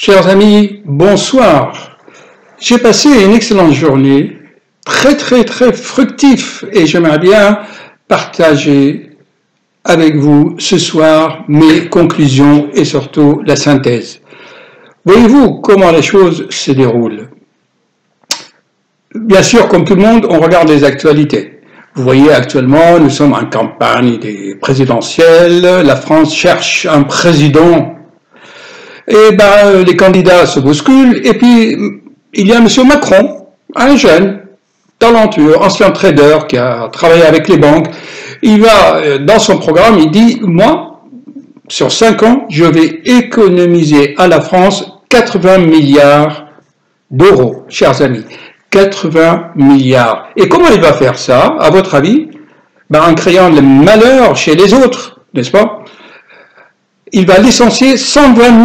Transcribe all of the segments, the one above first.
Chers amis, bonsoir. J'ai passé une excellente journée, très fructif, et j'aimerais bien partager avec vous ce soir mes conclusions et surtout la synthèse. Voyez-vous comment les choses se déroulent? Bien sûr, comme tout le monde, on regarde les actualités. Vous voyez, actuellement, nous sommes en campagne des présidentielles, la France cherche un président. Et ben, les candidats se bousculent, et puis il y a M. Macron, un jeune, talentueux, ancien trader qui a travaillé avec les banques. Il va, dans son programme, il dit, moi, sur 5 ans, je vais économiser à la France 80 milliards d'euros, chers amis. 80 milliards. Et comment il va faire ça, à votre avis? Ben, en créant le malheur chez les autres, n'est-ce pas? Il va licencier 120 000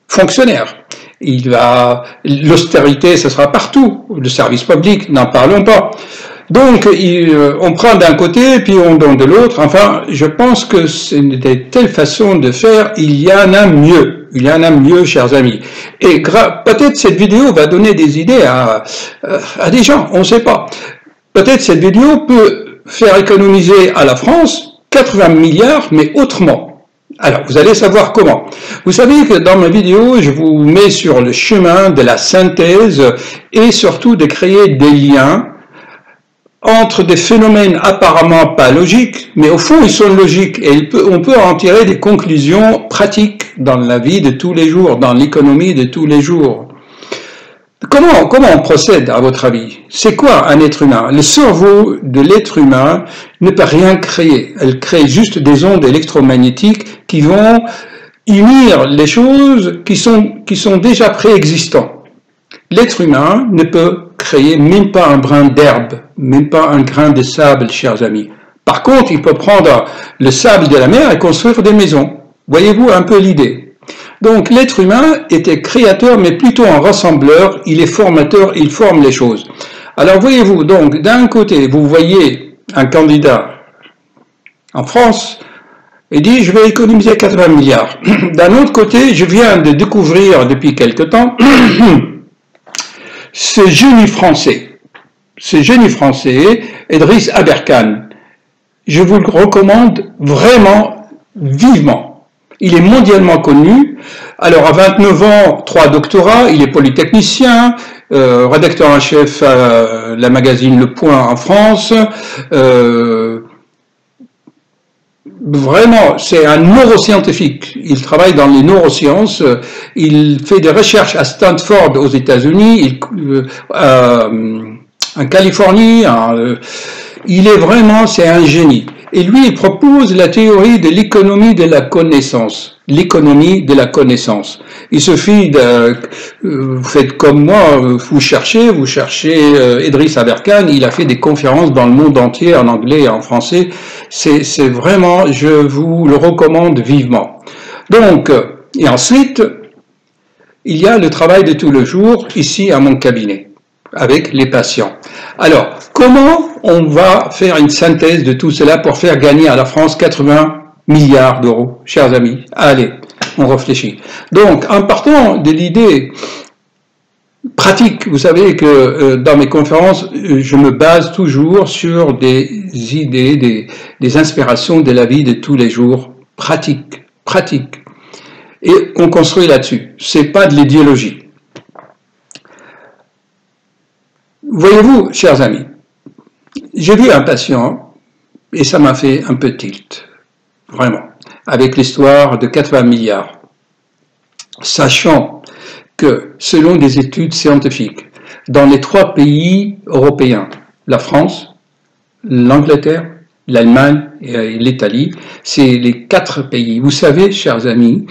fonctionnaires. L'austérité, ce sera partout. Le service public, n'en parlons pas. Donc, on prend d'un côté, puis on donne de l'autre. Enfin, je pense que c'est de telle façon de faire, il y en a mieux. Il y en a mieux, chers amis. Et peut-être cette vidéo va donner des idées à des gens, on ne sait pas. Peut-être cette vidéo peut faire économiser à la France 80 milliards, mais autrement. Alors, vous allez savoir comment. Vous savez que dans ma vidéo, je vous mets sur le chemin de la synthèse et surtout de créer des liens entre des phénomènes apparemment pas logiques, mais au fond ils sont logiques et on peut en tirer des conclusions pratiques dans la vie de tous les jours, dans l'économie de tous les jours. Comment on procède à votre avis? C'est quoi un être humain? Le cerveau de l'être humain ne peut rien créer. Elle crée juste des ondes électromagnétiques qui vont unir les choses qui sont déjà préexistantes. L'être humain ne peut créer même pas un brin d'herbe, même pas un grain de sable, chers amis. Par contre, il peut prendre le sable de la mer et construire des maisons. Voyez-vous un peu l'idée? Donc l'être humain était créateur, mais plutôt un rassembleur, il est formateur, il forme les choses. Alors voyez-vous, donc d'un côté, vous voyez un candidat en France, il dit je vais économiser 80 milliards. D'un autre côté, je viens de découvrir depuis quelque temps ce génie français, Idriss Aberkane. Je vous le recommande vraiment vivement. Il est mondialement connu. Alors, à 29 ans, 3 doctorats, il est polytechnicien, rédacteur en chef à la magazine Le Point en France. Vraiment, c'est un neuroscientifique. Il travaille dans les neurosciences. Il fait des recherches à Stanford aux États-Unis, en Californie. Il est vraiment, c'est un génie. Et lui, il propose la théorie de l'économie de la connaissance. L'économie de la connaissance. Il suffit vous faites comme moi, vous cherchez Idriss Aberkane, il a fait des conférences dans le monde entier, en anglais et en français. C'est vraiment, je vous le recommande vivement. Donc, et ensuite, il y a le travail de tous les jours, ici à mon cabinet, avec les patients. Alors, comment on va faire une synthèse de tout cela pour faire gagner à la France 80 milliards d'euros, chers amis? Allez, on réfléchit. Donc, en partant de l'idée pratique, vous savez que dans mes conférences, je me base toujours sur des idées, des inspirations de la vie de tous les jours, pratiques. Et on construit là-dessus. C'est pas de l'idéologie. Voyez-vous, chers amis, j'ai vu un patient et ça m'a fait un peu tilt, vraiment, avec l'histoire de 80 milliards, sachant que selon des études scientifiques, dans les 3 pays européens, la France, l'Angleterre, l'Allemagne et l'Italie, c'est les 4 pays. Vous savez, chers amis,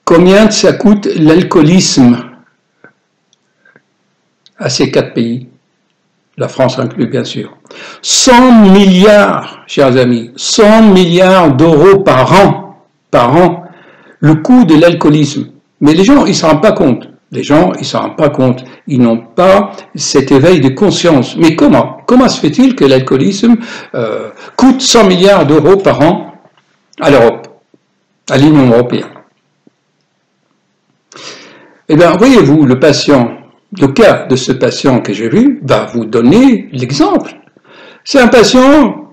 combien ça coûte l'alcoolisme à ces 4 pays? La France inclus, bien sûr. 100 milliards, chers amis, 100 milliards d'euros par an, le coût de l'alcoolisme. Mais les gens, ils ne s'en rendent pas compte. Ils n'ont pas cet éveil de conscience. Mais comment se fait-il que l'alcoolisme coûte 100 milliards d'euros par an à l'Europe, à l'Union européenne? Eh bien, voyez-vous, le patient, le cas de ce patient que j'ai vu, va vous donner l'exemple. C'est un patient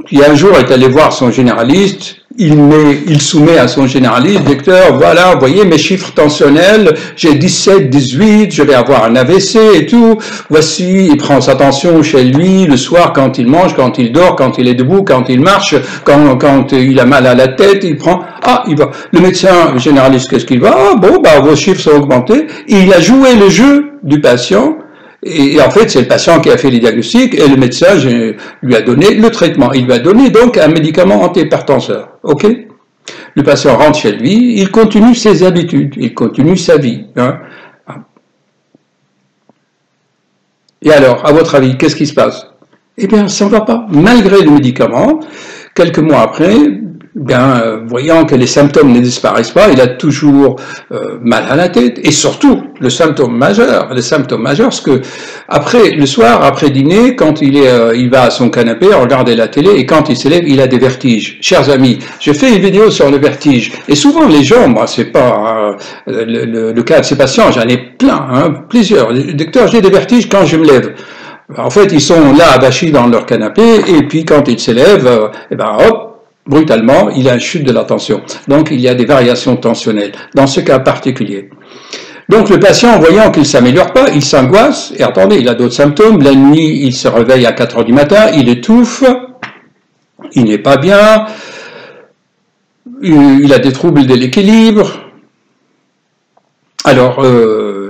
qui un jour est allé voir son généraliste, il soumet à son généraliste, docteur, voilà, vous voyez mes chiffres tensionnels, j'ai 17, 18, je vais avoir un AVC et tout, voici, il prend sa tension chez lui, le soir quand il mange, quand il dort, quand il est debout, quand il marche, quand il a mal à la tête, il prend, il va. Le médecin généraliste, qu'est-ce qu'il va? Vos chiffres sont augmentés, et il a joué le jeu du patient. Et en fait, c'est le patient qui a fait les diagnostics et le médecin lui a donné le traitement. Il lui a donné donc un médicament antihypertenseur. OK? Le patient rentre chez lui, il continue ses habitudes, il continue sa vie. Hein? Et alors, à votre avis, qu'est-ce qui se passe? Eh bien, ça ne va pas. Malgré le médicament, quelques mois après, voyant que les symptômes ne disparaissent pas, il a toujours mal à la tête, et surtout le symptôme majeur, c'est que le soir, après dîner, quand il va à son canapé, regarder la télé, et quand il se lève, il a des vertiges. Chers amis, j'ai fait une vidéo sur le vertige, et souvent les gens, moi c'est pas le cas de ces patients, j'en ai plein, plusieurs. Docteur, j'ai des vertiges quand je me lève. En fait, ils sont là avachis dans leur canapé, et puis quand ils se lèvent, hop, brutalement, il y a une chute de la tension. Donc, il y a des variations tensionnelles dans ce cas particulier. Donc, le patient, voyant qu'il ne s'améliore pas, il s'angoisse, et attendez, il a d'autres symptômes. La nuit, il se réveille à 4 heures du matin, il étouffe, il n'est pas bien, il a des troubles de l'équilibre. Alors,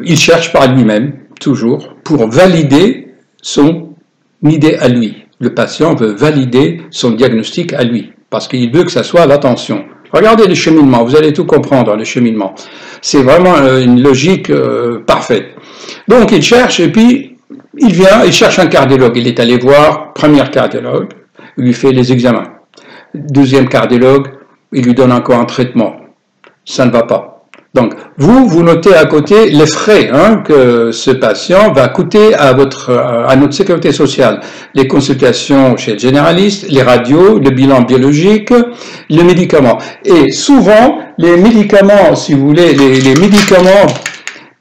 il cherche par lui-même, toujours, pour valider son idée à lui. Le patient veut valider son diagnostic à lui, parce qu'il veut que ça soit l'attention. Regardez le cheminement, vous allez tout comprendre, le cheminement. C'est vraiment une logique parfaite. Donc il cherche, et puis il cherche un cardiologue. Il est allé voir, premier cardiologue, il lui fait les examens. Deuxième cardiologue, il lui donne encore un traitement. Ça ne va pas. Donc, vous notez à côté les frais que ce patient va coûter à notre sécurité sociale. Les consultations chez le généraliste, les radios, le bilan biologique, le médicament. Et souvent, les médicaments, si vous voulez, les médicaments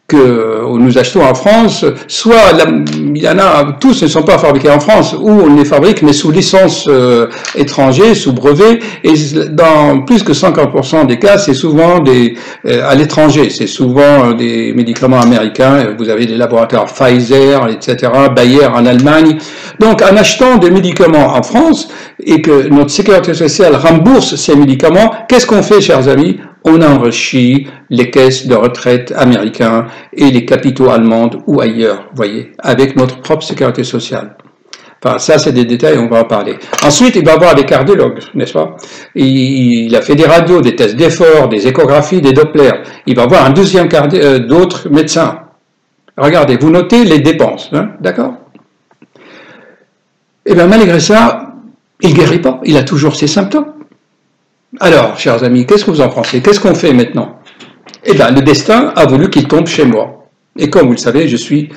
que nous achetons en France, soit il y en a, tous ne sont pas fabriqués en France, ou on les fabrique, mais sous licence étrangère, sous brevet, et dans plus que 50% des cas, c'est souvent à l'étranger, c'est souvent des médicaments américains, vous avez des laboratoires Pfizer, etc., Bayer en Allemagne. Donc, en achetant des médicaments en France, et que notre sécurité sociale rembourse ces médicaments, qu'est-ce qu'on fait, chers amis? On enrichit les caisses de retraite américaines et les capitaux allemands ou ailleurs, voyez, avec notre propre sécurité sociale. Enfin, ça, c'est des détails, on va en parler. Ensuite, il va avoir des cardiologues, n'est-ce pas? Il a fait des radios, des tests d'effort, des échographies, des Doppler. Il va avoir un deuxième d'autres médecins. Regardez, vous notez les dépenses, d'accord? Eh bien, malgré ça, il ne guérit pas, il a toujours ses symptômes. Alors, chers amis, qu'est-ce que vous en pensez? Qu'est-ce qu'on fait maintenant? Eh bien, le destin a voulu qu'il tombe chez moi. Et comme vous le savez, je suis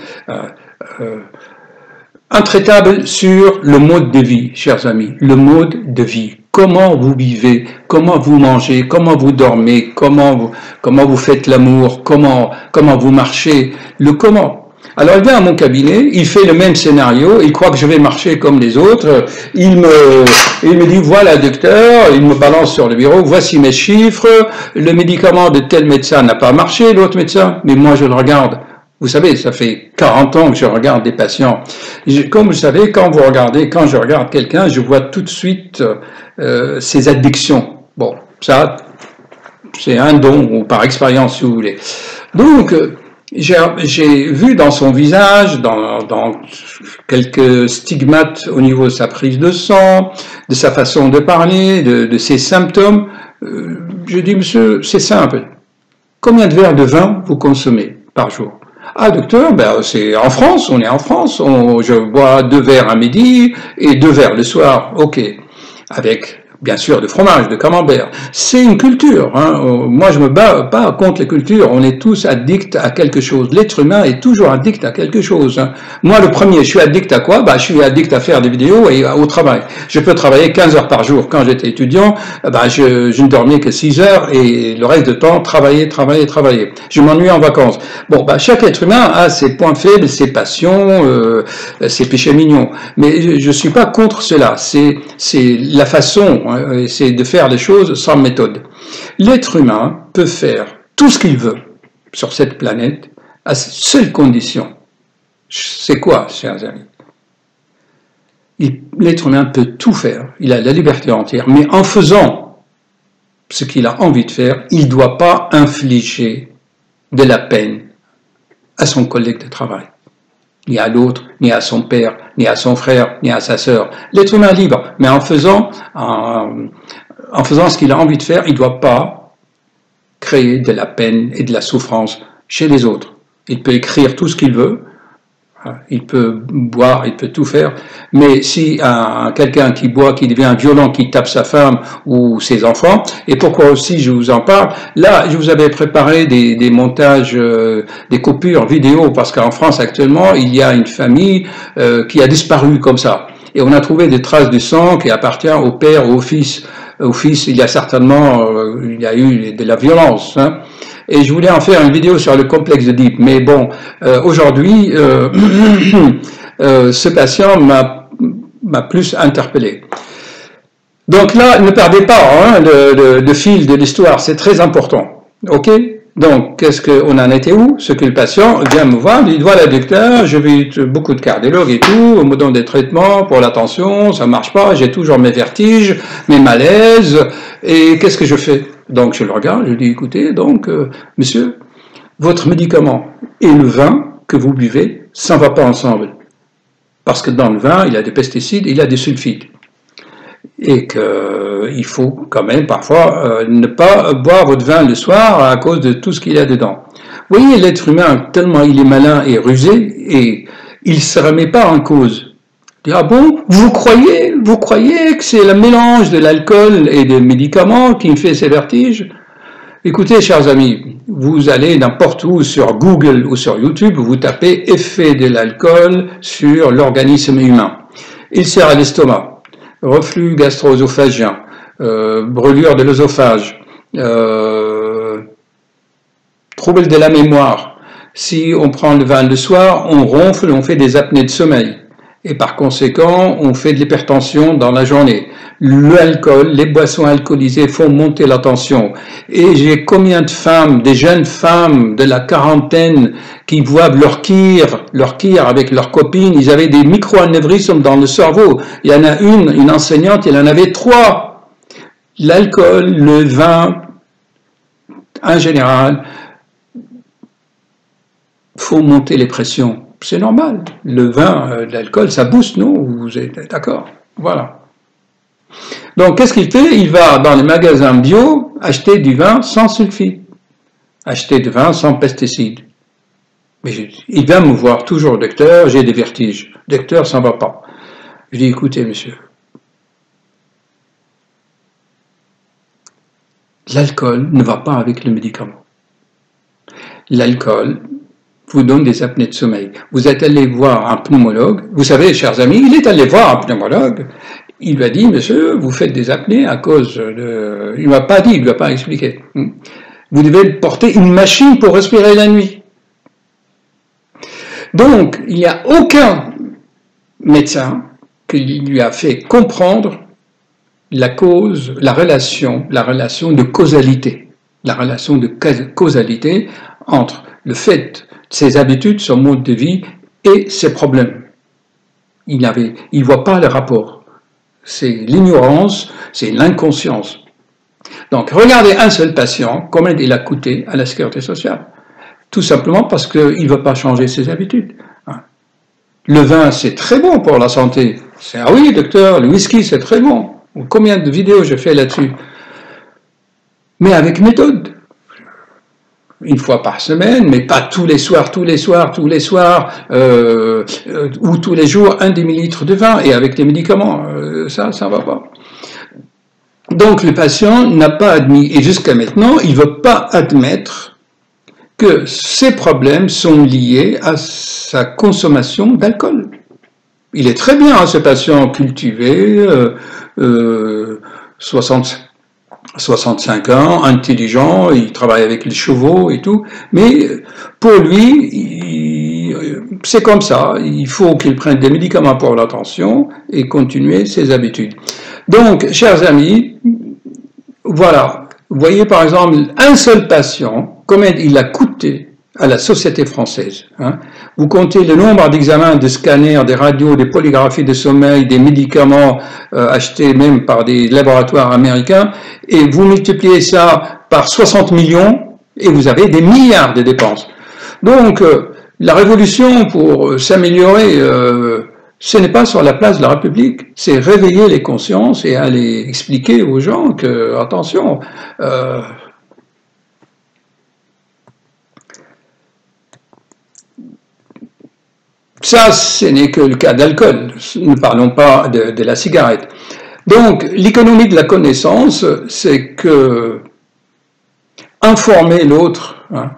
intraitable sur le mode de vie, chers amis. Le mode de vie. Comment vous vivez, comment vous mangez, comment vous dormez, comment vous faites l'amour, comment vous marchez, le comment. Alors il vient à mon cabinet, il fait le même scénario, il croit que je vais marcher comme les autres, il me dit voilà docteur, il me balance sur le bureau, voici mes chiffres, le médicament de tel médecin n'a pas marché, l'autre médecin, mais moi je le regarde. Vous savez, ça fait 40 ans que je regarde des patients. Comme vous savez, quand je regarde quelqu'un, je vois tout de suite ses addictions. Bon, ça, c'est un don, ou par expérience si vous voulez. Donc, j'ai vu dans son visage, dans quelques stigmates au niveau de sa prise de sang, de sa façon de parler, de ses symptômes. Je dis, monsieur, c'est simple. Combien de verres de vin vous consommez par jour? Ah, docteur, c'est en France, on est en France. Je bois 2 verres à midi et 2 verres le soir. Ok. Avec bien sûr de fromage, de camembert. C'est une culture. Hein. Moi, je me bats pas contre les cultures. On est tous addicts à quelque chose. L'être humain est toujours addict à quelque chose. Hein. Moi, le premier, je suis addict à quoi? Bah, je suis addict à faire des vidéos et au travail. Je peux travailler 15 heures par jour. Quand j'étais étudiant, bah, je ne dormais que 6 heures et le reste du temps, travailler. Je m'ennuie en vacances. Bon, bah, chaque être humain a ses points faibles, ses passions, ses péchés mignons. Mais je suis pas contre cela. C'est la façon, hein, c'est de faire les choses sans méthode. L'être humain peut faire tout ce qu'il veut sur cette planète à cette seule condition. C'est quoi, chers amis? L'être humain peut tout faire. Il a la liberté entière. Mais en faisant ce qu'il a envie de faire, il ne doit pas infliger de la peine à son collègue de travail, ni à l'autre, ni à son père, ni à son frère, ni à sa sœur. L'être humain est libre, mais en faisant ce qu'il a envie de faire, il ne doit pas créer de la peine et de la souffrance chez les autres. Il peut écrire tout ce qu'il veut, il peut boire, il peut tout faire, mais si quelqu'un qui boit, qui devient violent, qui tape sa femme ou ses enfants, et pourquoi aussi je vous en parle, là je vous avais préparé des montages, des coupures vidéo, parce qu'en France actuellement il y a une famille qui a disparu comme ça, et on a trouvé des traces de sang qui appartient au père ou au fils. Au fils, il y a certainement, il y a eu de la violence, hein. Et je voulais en faire une vidéo sur le complexe d'Oedipe, mais bon, aujourd'hui, ce patient m'a plus interpellé. Donc là, ne perdez pas hein, le fil de l'histoire, c'est très important. Ok? Donc, qu'est-ce qu'on en était où? Ce que le patient vient me voir, il dit, voilà, docteur, je vais beaucoup de cardiologues et tout, on me donne des traitements pour la tension, ça marche pas, j'ai toujours mes vertiges, mes malaises, et qu'est-ce que je fais? Donc, je le regarde, je lui dis, écoutez, donc, monsieur, votre médicament et le vin que vous buvez, ça ne va pas ensemble. Parce que dans le vin, il y a des pesticides, il y a des sulfides. Et qu'il faut quand même parfois ne pas boire votre vin le soir à cause de tout ce qu'il y a dedans. Vous voyez, l'être humain, tellement il est malin et rusé, et il ne se remet pas en cause. Il dit, ah bon, vous croyez que c'est le mélange de l'alcool et des médicaments qui me fait ces vertiges? Écoutez, chers amis, vous allez n'importe où sur Google ou sur YouTube, vous tapez effet de l'alcool sur l'organisme humain. Il sert à l'estomac. Reflux gastro-œsophagien, brûlure de l'œsophage, trouble de la mémoire. Si on prend le vin le soir, on ronfle, on fait des apnées de sommeil. Et par conséquent, on fait de l'hypertension dans la journée. L'alcool, les boissons alcoolisées font monter la tension. Et j'ai combien de femmes, des jeunes femmes de la quarantaine qui boivent leur kir avec leurs copines, ils avaient des micro-anévrismes dans le cerveau. Il y en a une enseignante, elle en avait 3. L'alcool, le vin, en général, faut monter les pressions. C'est normal. Le vin, l'alcool, ça booste, non? Vous êtes d'accord? Voilà. Donc, qu'est-ce qu'il fait? Il va dans les magasins bio acheter du vin sans sulfite, acheter du vin sans pesticides. Mais il vient me voir toujours, docteur, j'ai des vertiges. Docteur, ça ne va pas. Je dis, écoutez, monsieur, l'alcool ne va pas avec le médicament. L'alcool vous donne des apnées de sommeil. Vous êtes allé voir un pneumologue. Vous savez, chers amis, il est allé voir un pneumologue. Il lui a dit, monsieur, vous faites des apnées à cause de... Il ne m'a pas dit, il ne lui a pas expliqué. Vous devez porter une machine pour respirer la nuit. Donc, il n'y a aucun médecin qui lui a fait comprendre la cause, la relation de causalité. La relation de causalité entre le fait ses habitudes, son mode de vie et ses problèmes. Il ne voit pas le rapport. C'est l'ignorance, c'est l'inconscience. Donc, regardez un seul patient, combien il a coûté à la sécurité sociale. Tout simplement parce qu'il ne veut pas changer ses habitudes. Le vin, c'est très bon pour la santé. Ah oui, docteur, le whisky, c'est très bon. Combien de vidéos j'ai fait là-dessus? Mais avec méthode. Une fois par semaine, mais pas tous les soirs, ou tous les jours, un demi-litre de vin, et avec des médicaments, ça ne va pas. Donc le patient n'a pas admis, et jusqu'à maintenant, il ne veut pas admettre que ces problèmes sont liés à sa consommation d'alcool. Il est très bien, hein, ce patient cultivé, 65 ans, intelligent, il travaille avec les chevaux et tout, mais pour lui, c'est comme ça, il faut qu'il prenne des médicaments pour la tension et continuer ses habitudes. Donc, chers amis, voilà, vous voyez par exemple un seul patient, combien il a coûté à la société française. Hein. Vous comptez le nombre d'examens, de scanners, des radios, des polygraphies de sommeil, des médicaments achetés même par des laboratoires américains, et vous multipliez ça par 60 millions, et vous avez des milliards de dépenses. Donc, la révolution pour s'améliorer, ce n'est pas sur la place de la République, c'est réveiller les consciences et aller expliquer aux gens que, attention, ça, ce n'est que le cas d'alcool, ne parlons pas de la cigarette. Donc, l'économie de la connaissance, c'est que informer l'autre, hein,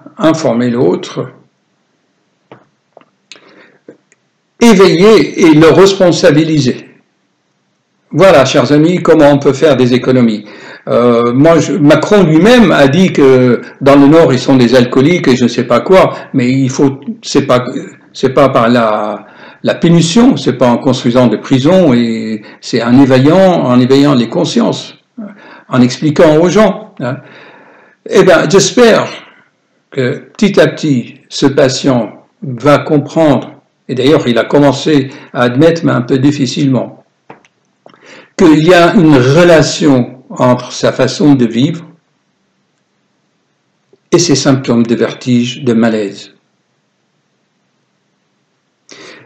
éveiller et le responsabiliser. Voilà, chers amis, comment on peut faire des économies. Macron lui-même a dit que dans le Nord, ils sont des alcooliques et je ne sais pas quoi, mais il faut, c'est pas par la punition, c'est pas en construisant des prisons, et c'est en éveillant les consciences, en expliquant aux gens. Hein. Eh bien, j'espère que petit à petit, ce patient va comprendre, et d'ailleurs il a commencé à admettre, mais un peu difficilement, qu'il y a une relation entre sa façon de vivre et ses symptômes de vertige, de malaise.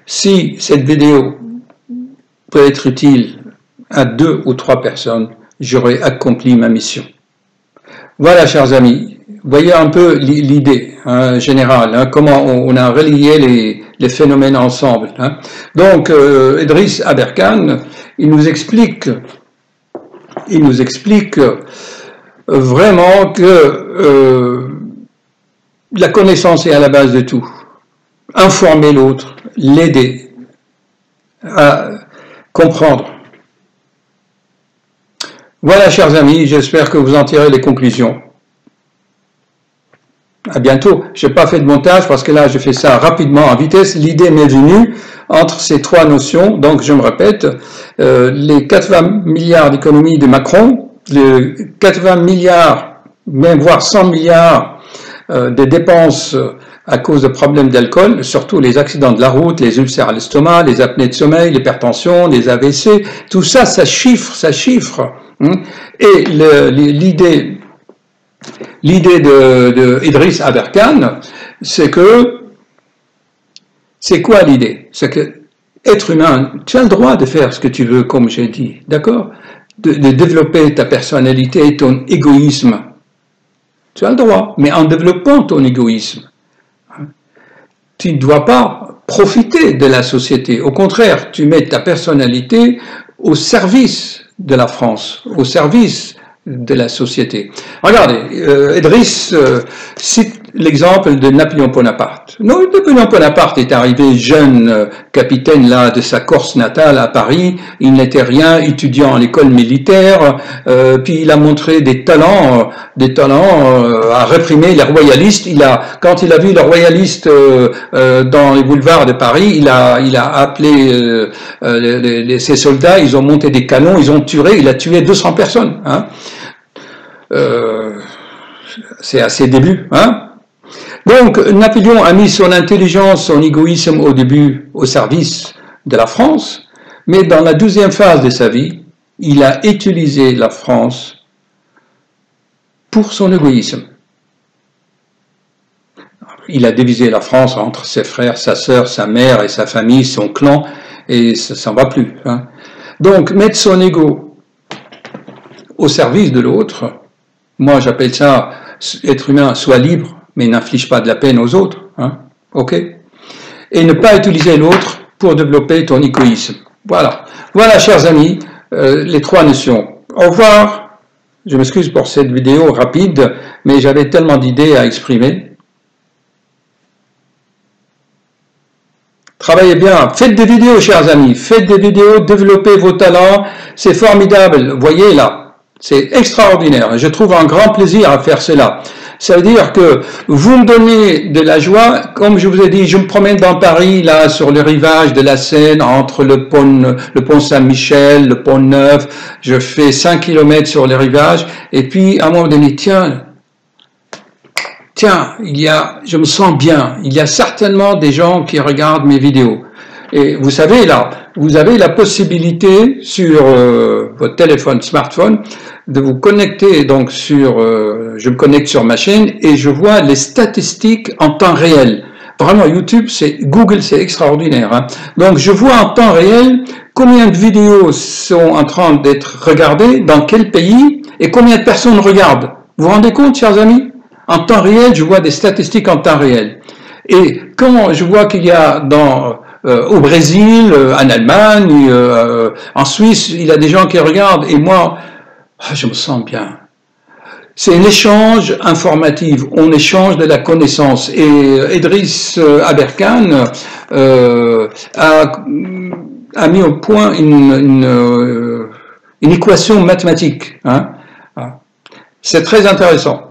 Si cette vidéo peut être utile à 2 ou 3 personnes, j'aurai accompli ma mission. Voilà, chers amis, voyez un peu l'idée hein, générale, hein, comment on a relié les phénomènes ensemble. Hein. Donc, Idriss Aberkan, il nous explique vraiment que la connaissance est à la base de tout. Informer l'autre, l'aider à comprendre. Voilà, chers amis, j'espère que vous en tirez les conclusions. À bientôt. Je n'ai pas fait de montage parce que là, je fais ça rapidement, en vitesse. L'idée m'est venue entre ces 3 notions. Donc, je me répète, les 80 milliards d'économies de Macron, les 80 milliards, même voire 100 milliards de dépenses à cause de problèmes d'alcool, surtout les accidents de la route, les ulcères à l'estomac, les apnées de sommeil, l'hypertension, les AVC, tout ça, ça chiffre. Et l'idée de Idriss Aberkan, c'est quoi l'idée? C'est que, être humain, tu as le droit de faire ce que tu veux, comme j'ai dit, d'accord? De développer ta personnalité, ton égoïsme. Tu as le droit, mais en développant ton égoïsme, tu ne dois pas profiter de la société. Au contraire, tu mets ta personnalité au service de la France, au service de la société. Regardez, Idriss cite l'exemple de Napoléon Bonaparte. Napoléon Bonaparte est arrivé jeune capitaine là de sa Corse natale à Paris. Il n'était rien, étudiant à l'école militaire. Puis il a montré des talents à réprimer les royalistes. Quand il a vu les royalistes dans les boulevards de Paris, il a appelé ses soldats. Ils ont monté des canons, il a tué 200 personnes. Hein. C'est à ses débuts. Hein. Donc, Napoléon a mis son intelligence, son égoïsme au début au service de la France, mais dans la 12e phase de sa vie, il a utilisé la France pour son égoïsme. Il a divisé la France entre ses frères, sa sœur, sa mère et sa famille, son clan, et ça ne va plus. Hein. Donc, mettre son ego au service de l'autre, moi j'appelle ça être humain, soit libre, mais n'inflige pas de la peine aux autres. Hein, ok? Et ne pas utiliser l'autre pour développer ton égoïsme. Voilà. Voilà, chers amis, les 3 notions. Au revoir. Je m'excuse pour cette vidéo rapide, mais j'avais tellement d'idées à exprimer. Travaillez bien, faites des vidéos, chers amis, faites des vidéos, développez vos talents, c'est formidable, voyez là, c'est extraordinaire, je trouve un grand plaisir à faire cela. Ça veut dire que vous me donnez de la joie, comme je vous ai dit, je me promène dans Paris, là, sur le rivage de la Seine, entre le pont Saint-Michel, le pont Neuf, je fais 5 km sur le rivage, et puis à un moment donné, tiens, je me sens bien, il y a certainement des gens qui regardent mes vidéos. Et vous savez, là, vous avez la possibilité sur votre téléphone, smartphone, de vous connecter donc sur, je me connecte sur ma chaîne et je vois les statistiques en temps réel. Vraiment, YouTube, Google, c'est extraordinaire. Hein. Donc, je vois en temps réel combien de vidéos sont en train d'être regardées, dans quel pays, et combien de personnes regardent. Vous vous rendez compte, chers amis? En temps réel, je vois des statistiques en temps réel. Et quand je vois qu'il y a au Brésil, en Allemagne, en Suisse, il y a des gens qui regardent, et moi, je me sens bien. C'est un échange informatif, on échange de la connaissance. Et Idriss Aberkan a mis au point une équation mathématique. Hein. C'est très intéressant.